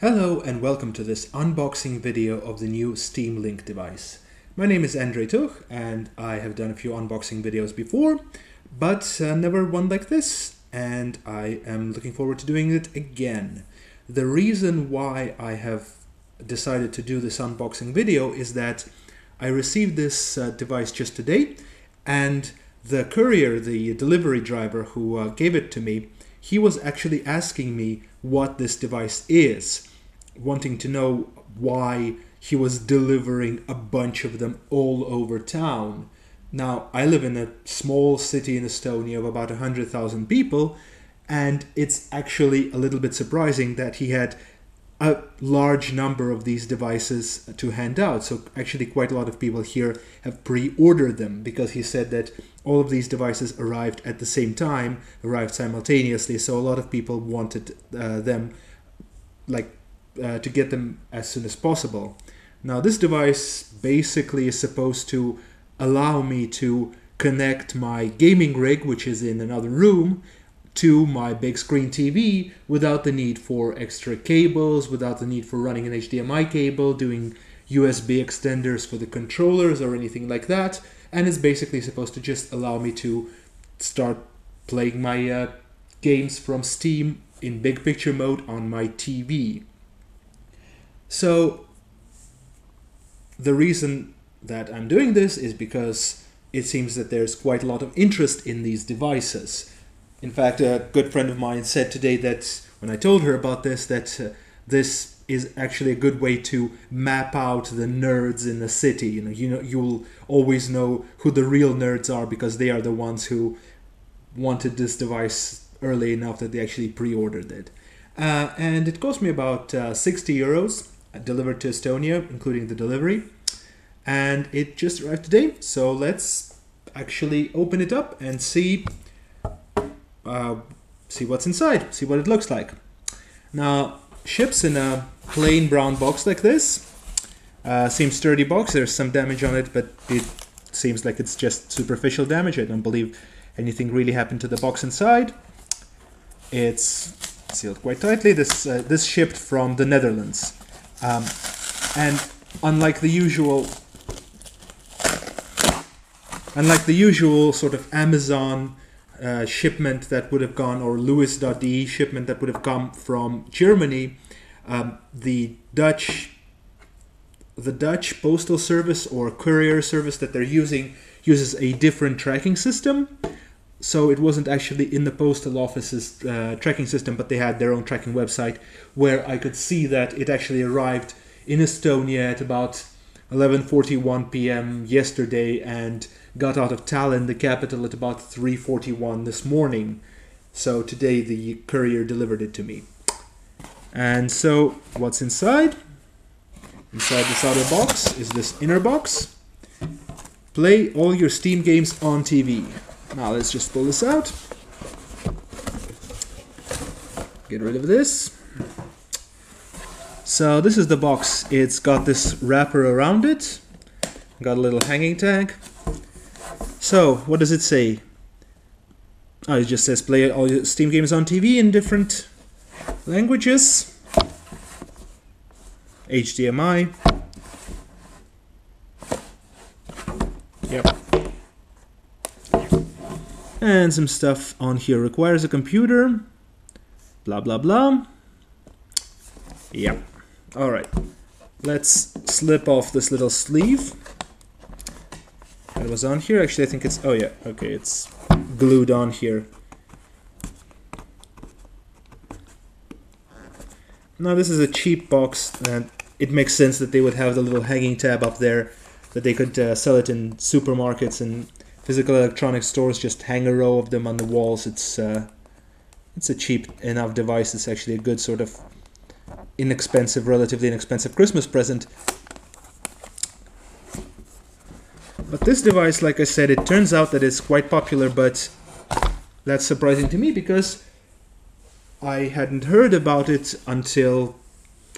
Hello and welcome to this unboxing video of the new Steam Link device. My name is Andrei Tuch and I have done a few unboxing videos before, but never one like this, and I am looking forward to doing it again. The reason why I have decided to do this unboxing video is that I received this device just today, and the courier, the delivery driver who gave it to me, he was actually asking me what this device is, wanting to know why he was delivering a bunch of them all over town. Now, I live in a small city in Estonia of about 100,000 people, and it's actually a little bit surprising that he had a large number of these devices to hand out. So actually quite a lot of people here have pre-ordered them, because he said that all of these devices arrived at the same time, arrived simultaneously, so a lot of people wanted them to get them as soon as possible. Now, this device basically is supposed to allow me to connect my gaming rig, which is in another room, to my big screen TV without the need for extra cables, without the need for running an HDMI cable, doing USB extenders for the controllers or anything like that. And it's basically supposed to just allow me to start playing my games from Steam in big picture mode on my TV. So the reason that I'm doing this is because it seems that there's quite a lot of interest in these devices. In fact, a good friend of mine said today that when I told her about this, that this is actually a good way to map out the nerds in the city. You'll always know who the real nerds are, because they are the ones who wanted this device early enough that they actually pre-ordered it. And it cost me about 60 euros, delivered to Estonia, including the delivery. And it just arrived today, so let's actually open it up and see what's inside, see what it looks like. Now, ships in a plain brown box like this. Seems sturdy box. There's some damage on it, but it seems like it's just superficial damage. I don't believe anything really happened to the box inside. It's sealed quite tightly. This shipped from the Netherlands, and unlike the usual sort of Amazon shipment that would have gone, or Lewis.de shipment that would have come from Germany, the Dutch postal service or courier service that they're using uses a different tracking system. So it wasn't actually in the postal office's tracking system, but they had their own tracking website, where I could see that it actually arrived in Estonia at about 11:41 p.m. yesterday and got out of Tallinn, the capital, at about 3:41 this morning. So today the courier delivered it to me. And so what's inside? Inside this outer box is this inner box. Play all your Steam games on TV. Now let's just pull this out. Get rid of this. So this is the box. It's got this wrapper around it. Got a little hanging tag. So what does it say? Oh, it just says play all your Steam games on TV in different languages. HDMI. Yep. And some stuff on here. Requires a computer. Blah, blah, blah. Yep. Alright. Let's slip off this little sleeve that was on here. Actually, I think it's... oh yeah, okay, it's glued on here. Now, this is a cheap box, and it makes sense that they would have the little hanging tab up there, that they could sell it in supermarkets and physical electronics stores, just hang a row of them on the walls. It's a cheap enough device. It's actually a good sort of relatively inexpensive Christmas present. But this device, like I said, it turns out that it's quite popular, but that's surprising to me, because I hadn't heard about it until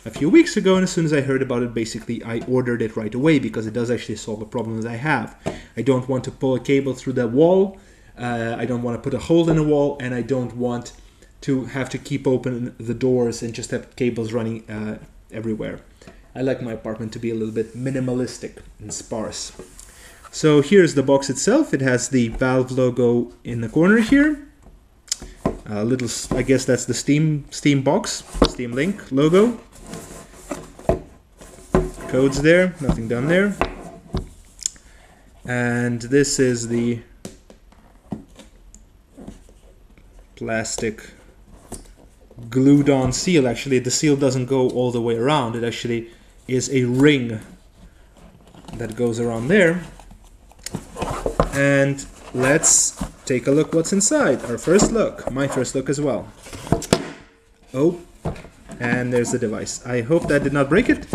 a few weeks ago, and as soon as I heard about it, basically I ordered it right away, because it does actually solve a problem that I have. I don't want to pull a cable through that wall, I don't want to put a hole in a wall, and I don't want to have to keep open the doors and just have cables running everywhere. I like my apartment to be a little bit minimalistic and sparse. So here's the box itself. It has the Valve logo in the corner here. Little, I guess that's the Steam box, Steam Link logo. Codes there, nothing done there. And this is the plastic glued on seal. Actually, the seal doesn't go all the way around. It actually is a ring that goes around there. And let's take a look what's inside. Our first look, my first look as well. Oh, and there's the device. I hope that did not break it,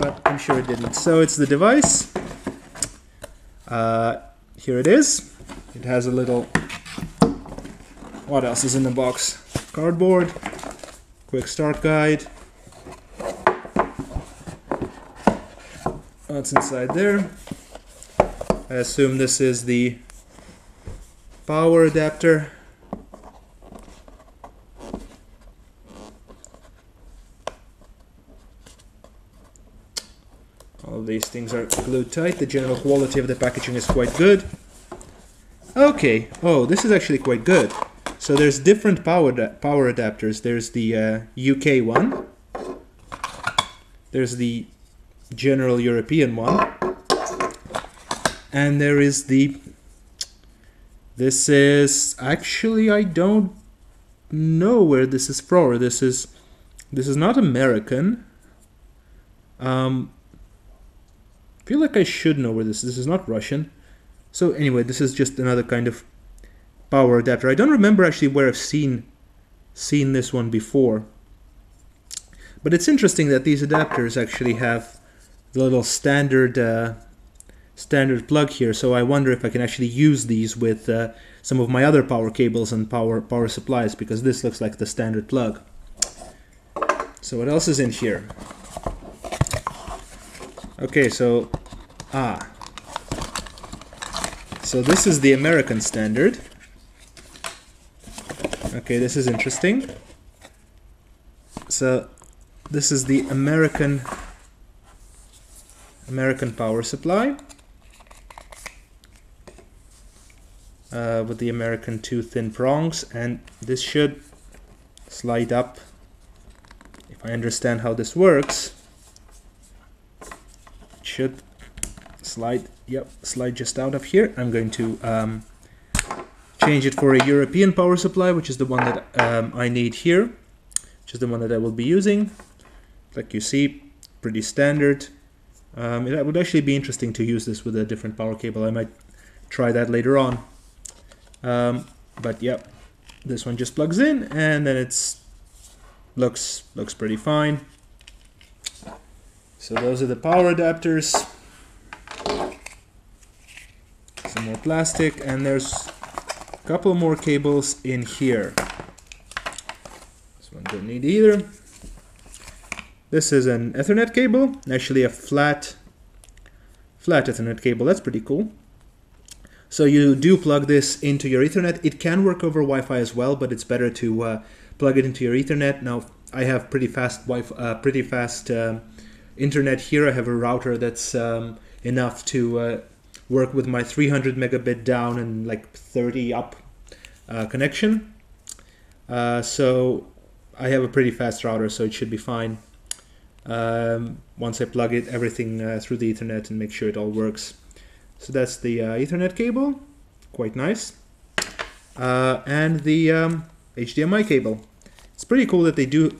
but I'm sure it didn't. So it's the device. Here it is. It has a little, what else is in the box? Cardboard, quick start guide. What's inside there? I assume this is the power adapter. All these things are glued tight. The general quality of the packaging is quite good. Okay, oh, this is actually quite good. So there's different power adapters. There's the UK one. There's the general European one. And there is the... This is... Actually, I don't know where this is from. This is not American. I feel like I should know where this is. This is not Russian. So anyway, this is just another kind of power adapter. I don't remember actually where I've seen this one before. But it's interesting that these adapters actually have the little standard plug here. So I wonder if I can actually use these with some of my other power cables and power supplies, because this looks like the standard plug. So what else is in here? Okay, so so this is the American standard. Okay, this is interesting. So this is the American power supply with the American two thin prongs, and this should slide up. If I understand how this works, it should slide. Yep, slide just out of here. I'm going to change it for a European power supply, which is the one that I need here, which is the one that I will be using. Like you see, pretty standard. It would actually be interesting to use this with a different power cable. I might try that later on. But yeah, this one just plugs in, and then looks pretty fine. So those are the power adapters. Some more plastic, and there's a couple more cables in here. This one don't need either. This is an Ethernet cable, actually a flat Ethernet cable. That's pretty cool. So you do plug this into your Ethernet. It can work over Wi-Fi as well, but it's better to plug it into your Ethernet. Now I have pretty fast internet here. I have a router that's enough to work with my 300 megabit down and like 30 up connection. So I have a pretty fast router, so it should be fine. Once I plug it everything through the Ethernet and make sure it all works. So that's the Ethernet cable, quite nice. And the HDMI cable. It's pretty cool that they do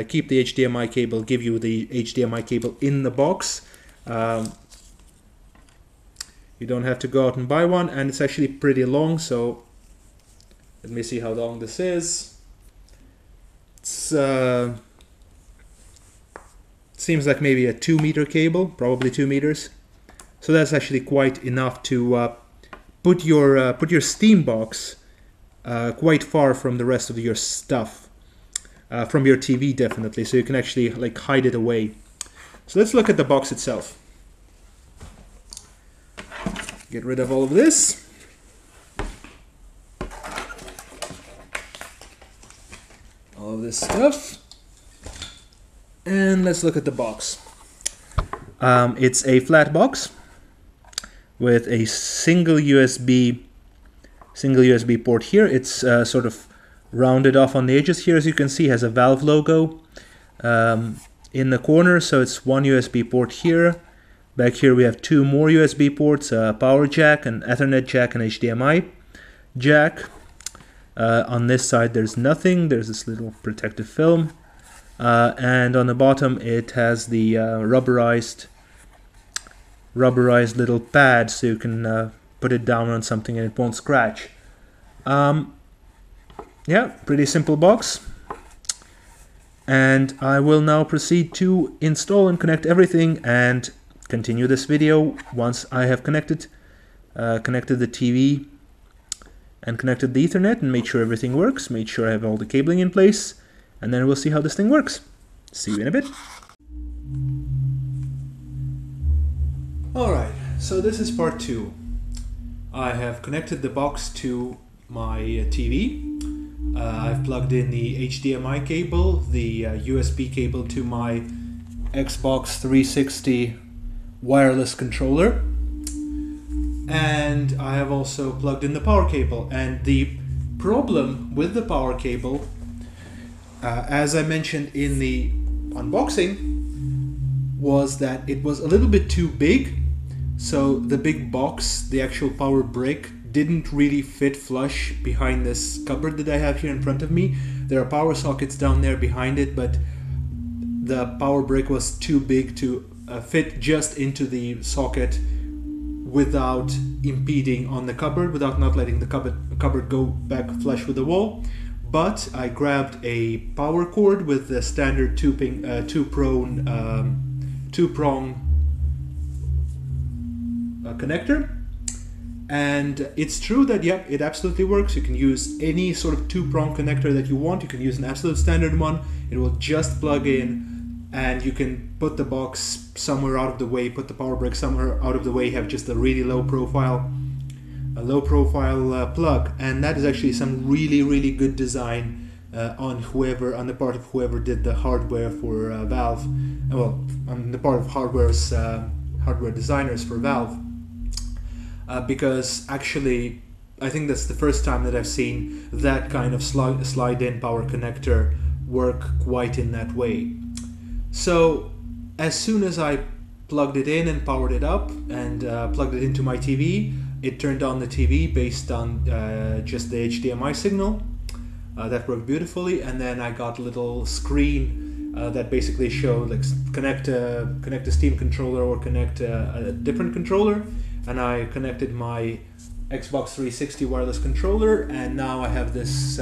keep the HDMI cable, give you the HDMI cable in the box. You don't have to go out and buy one, and it's actually pretty long, so let me see how long this is. It's seems like maybe a 2-meter cable, probably 2 meters. So that's actually quite enough to put your Steam box quite far from the rest of your stuff, from your TV definitely, so you can actually like hide it away. So let's look at the box itself. Get rid of all of this. this stuff. And let's look at the box. It's a flat box with a single USB port here. It's sort of rounded off on the edges here. As you can see, has a valve logo in the corner. So it's one USB port here. Back here we have two more USB ports, a power jack, an Ethernet jack, and HDMI jack. On this side there's nothing. There's this little protective film. And on the bottom it has the rubberized little pad, so you can put it down on something and it won't scratch. Yeah, pretty simple box. And I will now proceed to install and connect everything and continue this video once I have connected the TV and connected the Ethernet and made sure everything works, made sure I have all the cabling in place, and then we'll see how this thing works. See you in a bit. Alright, so this is part 2. I have connected the box to my TV. I've plugged in the HDMI cable, the USB cable to my Xbox 360 wireless controller, and I have also plugged in the power cable. And the problem with the power cable, as I mentioned in the unboxing, was that it was a little bit too big. So the big box, the actual power brick, didn't really fit flush behind this cupboard that I have here in front of me. There are power sockets down there behind it, but the power brick was too big to fit just into the socket without impeding on the cupboard, without not letting the cupboard go back flush with the wall. But I grabbed a power cord with the standard two-prong connector, and it's true that it absolutely works. You can use any sort of two-prong connector that you want. You can use an absolute standard one. It will just plug in, and you can put the box somewhere out of the way, put the power brick somewhere out of the way, have just a really low profile plug. And that is actually some really good design on the part of whoever did the hardware for Valve. Well, on the part of hardware designers for Valve. Because actually, I think that's the first time that I've seen that kind of slide-in power connector work quite in that way. So as soon as I plugged it in and powered it up and plugged it into my TV, it turned on the TV based on just the HDMI signal. That worked beautifully, and then I got a little screen that basically showed like connect a Steam controller or connect a different controller. And I connected my Xbox 360 wireless controller, and now I have this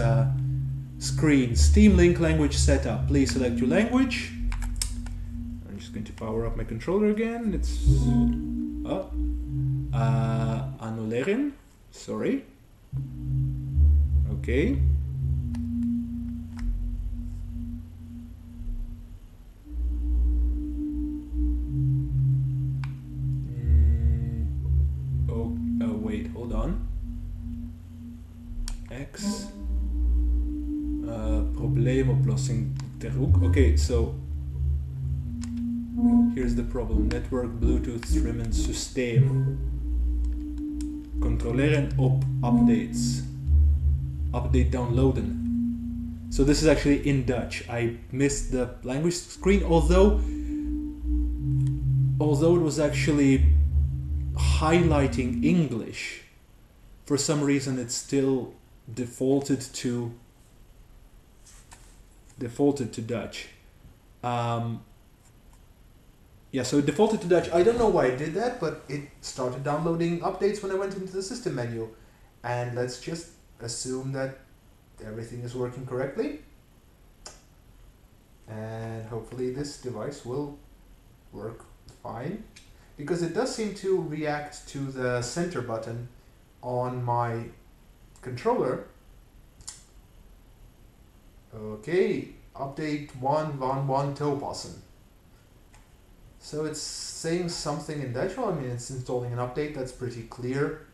screen, Steam Link language setup. Please select your language. I'm just going to power up my controller again. It's annuleren. Sorry. Okay. Wait, hold on. X. Probleemoplossing ter hoek. Okay, so here's the problem. Network, Bluetooth, streamen systeem. Controleren op updates. Update downloaden. So this is actually in Dutch. I missed the language screen, although it was actually highlighting English. For some reason it still defaulted to Dutch. Yeah, so it defaulted to Dutch. I don't know why it did that, but it started downloading updates when I went into the system menu. And let's just assume that everything is working correctly. And hopefully this device will work fine, because it does seem to react to the center button on my controller. Okay, update 1.1.1 toepassen. So it's saying something in Dutch. Well, I mean, it's installing an update, that's pretty clear.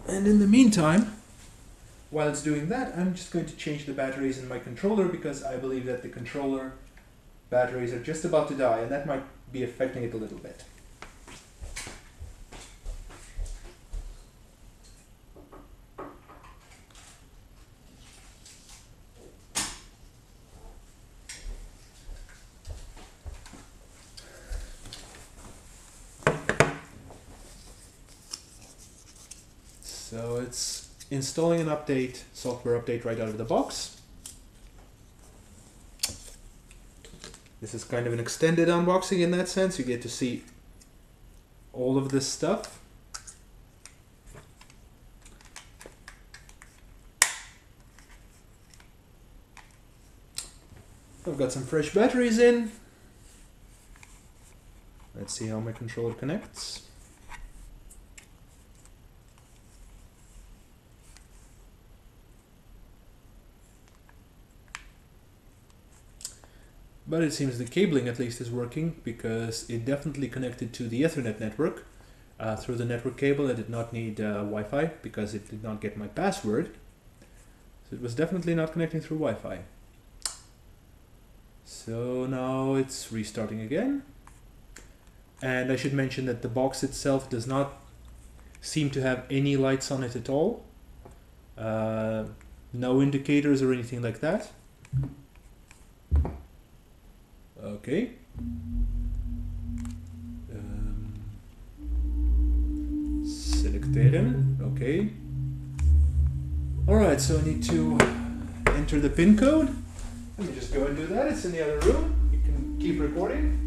And in the meantime, while it's doing that, I'm just going to change the batteries in my controller because I believe that the controller batteries are just about to die, and that might be affecting it a little bit. So it's installing an update, software update right out of the box. This is kind of an extended unboxing in that sense. You get to see all of this stuff. I've got some fresh batteries in. Let's see how my controller connects. But it seems the cabling at least is working, because it definitely connected to the Ethernet network through the network cable. I did not need Wi-Fi because it did not get my password. So it was definitely not connecting through Wi-Fi. So now it's restarting again. And I should mention that the box itself does not seem to have any lights on it at all. No indicators or anything like that. Okay. Selecteren. Okay. Alright, so I need to enter the PIN code. Let me just go and do that. It's in the other room. You can keep recording.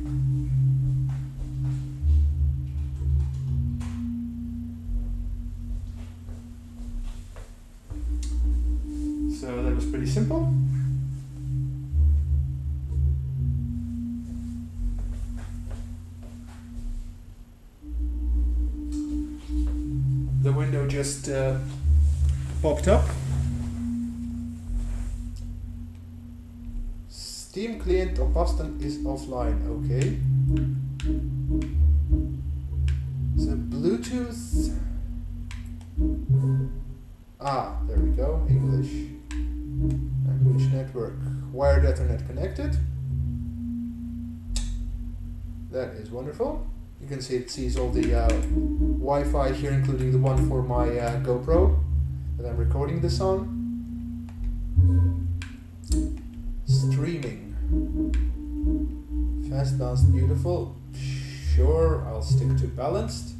So that was pretty simple. The window just popped up. Steam client of Boston is offline. Okay. So Bluetooth. Ah, there we go. English. Language network. Wired Ethernet connected. That is wonderful. You can see it sees all the Wi-Fi here, including the one for my GoPro that I'm recording this on. Streaming. Fast, balanced, beautiful. Sure, I'll stick to balanced.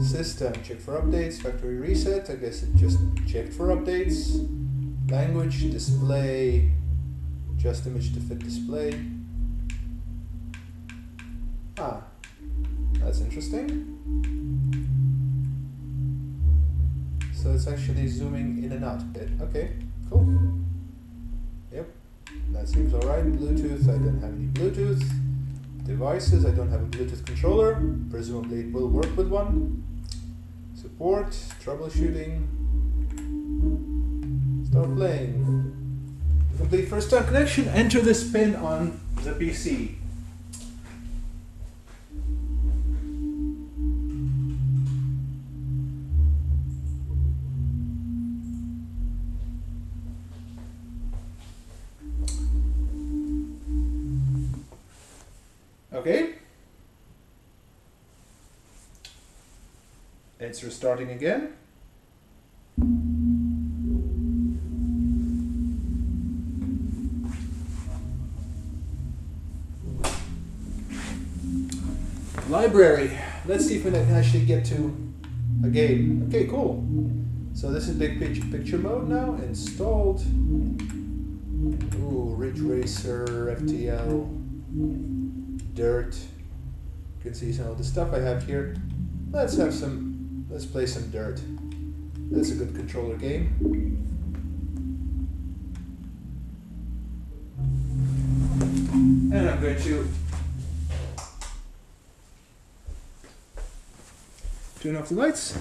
System, check for updates. Factory reset, I guess it just checked for updates. Language, display, just image to fit display. Ah, that's interesting. So it's actually zooming in and out a bit. Okay, cool. Yep, that seems alright. Bluetooth, I don't have any Bluetooth. Devices, I don't have a Bluetooth controller. Presumably it will work with one. Support, troubleshooting. Start playing. Complete first time connection. Enter this pin on the PC. Okay. It's restarting again. Library. Let's see if we can actually get to a game. Okay, cool. So this is big picture mode now. Installed. Ooh, Ridge Racer, FTL. Dirt. You can see some of the stuff I have here. Let's play some Dirt. That's a good controller game. And I'm going to turn off the lights.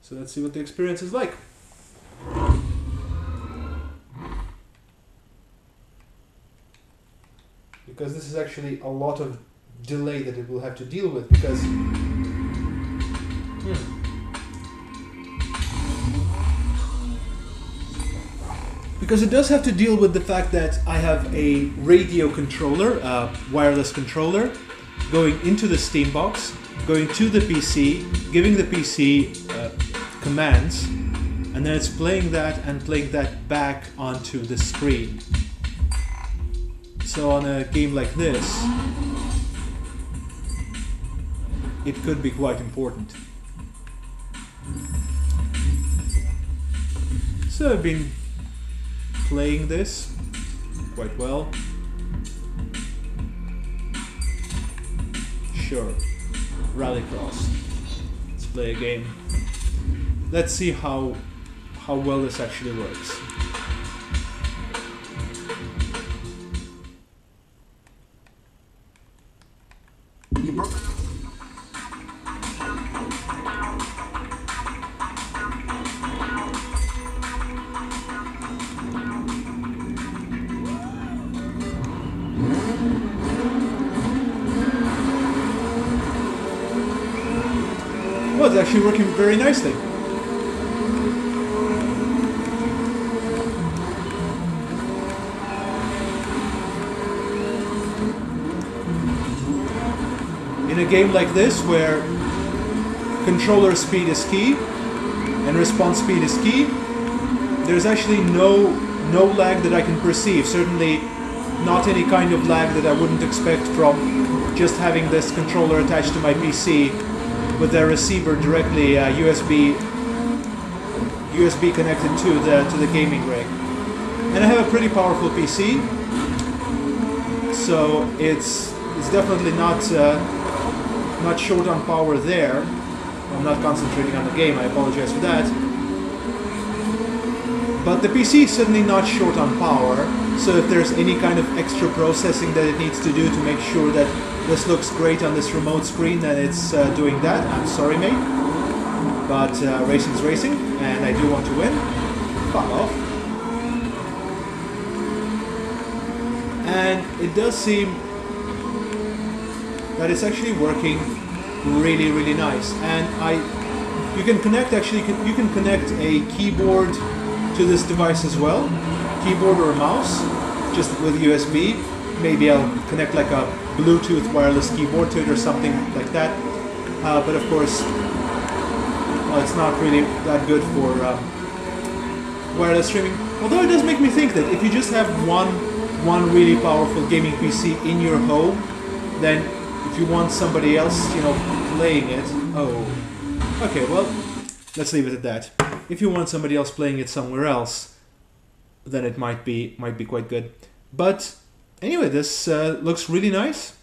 So let's see what the experience is like. Because this is actually a lot of delay that it will have to deal with, because Because it does have to deal with the fact that I have a radio controller, a wireless controller, going into the Steam box, going to the PC, giving the PC commands, and then it's playing that and playing that back onto the screen. So on a game like this, it could be quite important. So I've been playing this quite well. Sure, Rallycross. Let's play a game. Let's see how well this actually works. Well, it's actually working very nicely. In a game like this, where controller speed is key and response speed is key, there's actually no lag that I can perceive. Certainly not any kind of lag that I wouldn't expect from just having this controller attached to my PC with the receiver directly USB connected to the gaming rig. And I have a pretty powerful PC, so it's definitely not short on power there. I'm not concentrating on the game, I apologize for that. But the PC is certainly not short on power, so if there's any kind of extra processing that it needs to do to make sure that this looks great on this remote screen, then it's doing that. I'm sorry, mate. But racing's racing, and I do want to win. Fuck off. And it does seem that it's actually working really, really nice. And you can connect you can connect a keyboard to this device as well, keyboard or a mouse, just with USB. Maybe I'll connect like a Bluetooth wireless keyboard to it or something like that. But of course, well, it's not really that good for wireless streaming. Although it does make me think that if you just have one really powerful gaming PC in your home, then if you want somebody else, playing it, okay, well, let's leave it at that. If you want somebody else playing it somewhere else, then it might be quite good. But anyway, this looks really nice.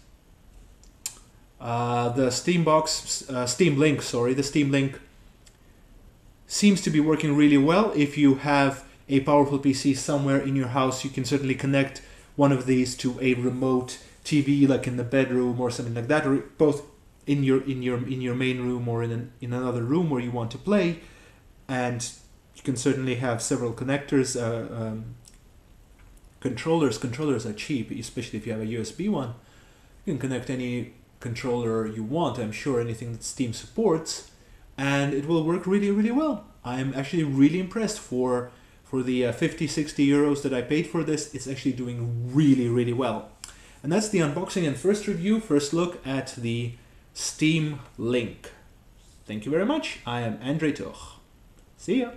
The Steam Link seems to be working really well. If you have a powerful PC somewhere in your house, you can certainly connect one of these to a remote TV, like in the bedroom or something like that, or both in your main room or in another room where you want to play. And you can certainly have several connectors. Controllers are cheap, especially if you have a USB one. You can connect any controller you want, I'm sure, anything that Steam supports, and it will work really, really well. I'm actually really impressed for the 50-60 euros that I paid for this. It's actually doing really, really well. And that's the unboxing and first look at the Steam Link. Thank you very much. I am Andrei Tuch. See ya.